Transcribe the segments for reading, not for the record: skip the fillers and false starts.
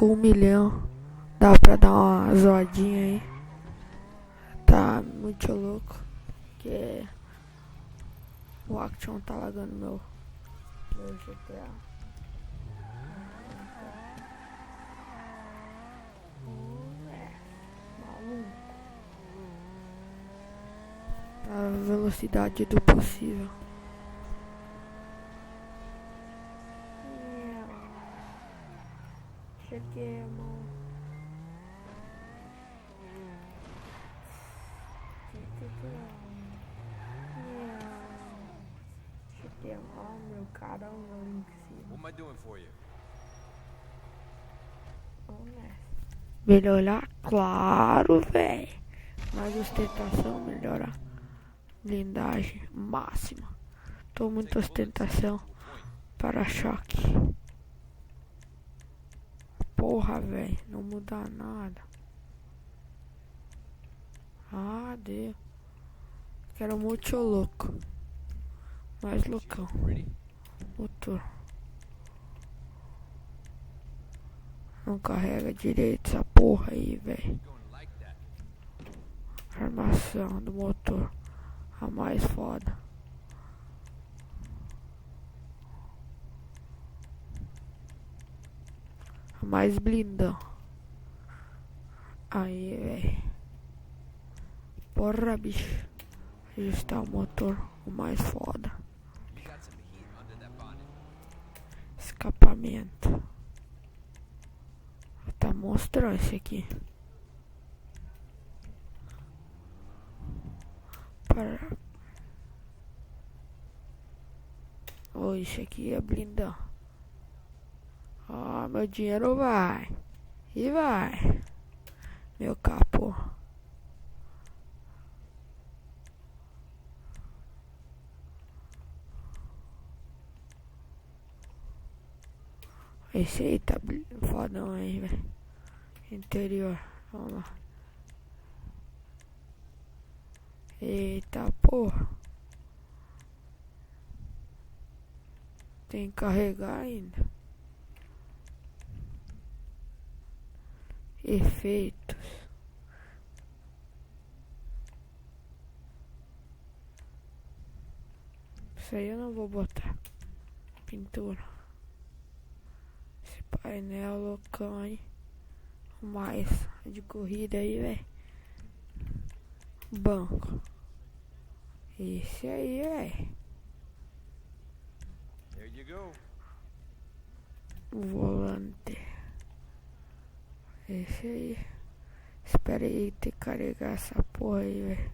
com 1 milhão. Dá pra dar uma zoadinha aí. Tá muito louco. Porque o Action tá lagando meu GTA. Maluco. A velocidade do possível. Cheguei, mano. Cheguei, mano. Meu caramba, ali em cima. What am I doing for you? Vamos nessa. Melhorar? Claro, velho. Mais ostentação, melhora. Blindagem máxima. Tô muita ostentação. Para-choque. Porra, velho. Não muda nada. Ah, Deus. Quero muito louco. Mais loucão. Motor. Não carrega direito essa porra aí, velho. Armação do motor. A mais foda. A mais blindão. Aí, velho. Porra, bicho. Ajustar o motor. O mais foda. Escapamento. Tá mostrando esse aqui. Para. Oh, esse aqui é blindão. Ah, meu dinheiro vai. E vai. Meu capô. Esse aí tá fodão aí, velho. Interior. Vamos lá. Eita porra. Tem que carregar ainda. Efeitos. Isso aí eu não vou botar. Pintura. Esse painel loucão aí. Mais de corrida aí, velho. Banco. Esse aí, velho. There you go. Volante. Esse aí. Espera aí ter que carregar essa porra aí, velho.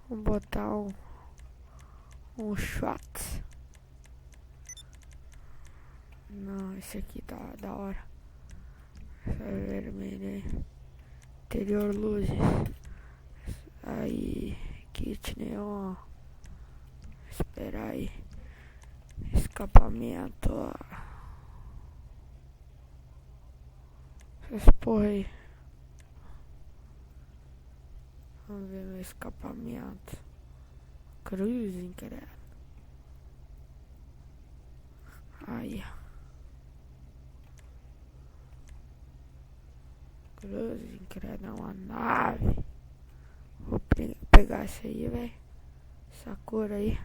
Vamos botar um shots. Não, esse aqui tá da hora. Essa vermelha aí. Interior luzes. Aí, kit neon. Espera aí. Escapamento. Essas porra aí. Vamos ver meu escapamento. Cruising, credo. Aí. Cruising, credo, é uma nave. Vou pegar essa aí, velho. Essa cor aí.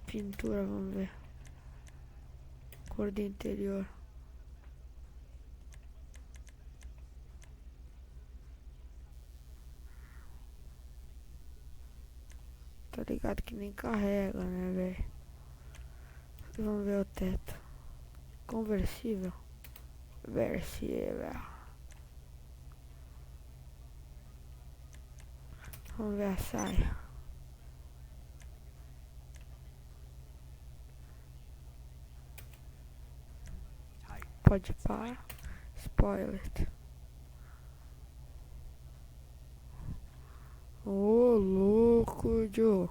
Pintura, vamos ver. Cor do interior. Tá ligado que nem carrega, né, velho? Vamos ver o teto. Conversível. Versível. Vamos ver a saia. Pode parar. Spoiler. Ô, louco, Joe.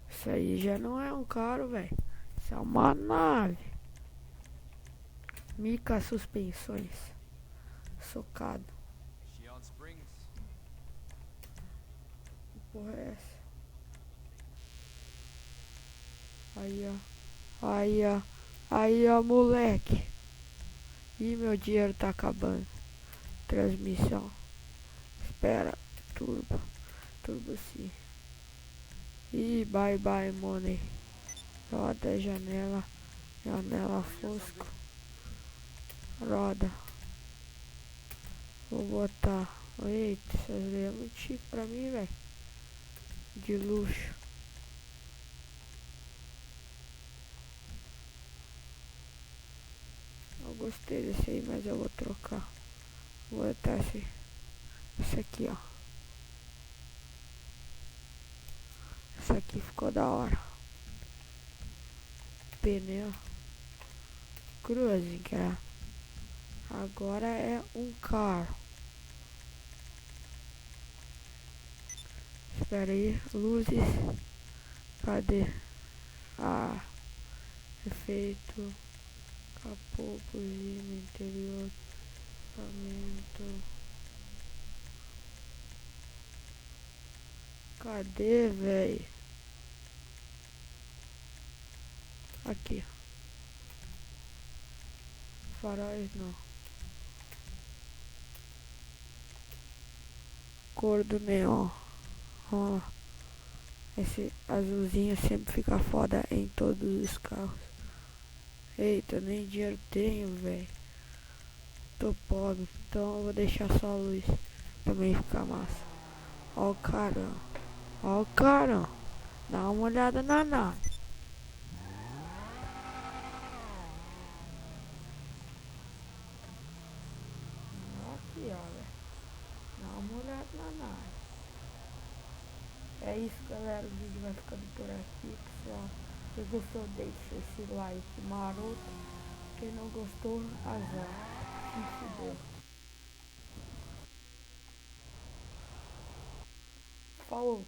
Isso aí já não é um carro, velho. Isso é uma nave. Mica suspensões. Socado. She on springs? Que porra é essa? Aí, ó. Aí, ó. Aí, ó, moleque. Ih, meu dinheiro tá acabando. Transmissão. Espera. Turbo. Turbo sim. Ih, bye bye, money. Roda, janela. Janela fosco. Roda. Vou botar. Eita, essas aí é muito chique pra mim, velho. De luxo. Eu gostei desse aí, mas eu vou trocar. Vou botar esse aqui, ó. Esse aqui ficou da hora. Pneu. Cruze, cara. Agora é um carro. Espera aí, luzes. Cadê? Ah, efeito. Capô, buzina, interior. Equipamento. Cadê, véi? Aqui. Faróis não. Cor do neon. Ó. Esse azulzinho sempre fica foda em todos os carros. Eita, nem dinheiro tenho, velho. Tô pobre, então eu vou deixar só a luz. Também fica massa. Ó o carão. Ó o carão. Dá uma olhada na nave. Aqui, ó, velho. Dá uma olhada na nave. É isso, galera. O vídeo vai ficando por aqui, pessoal. Se gostou, deixa esse like maroto. Quem não gostou, azar. Se fudeu. Falou.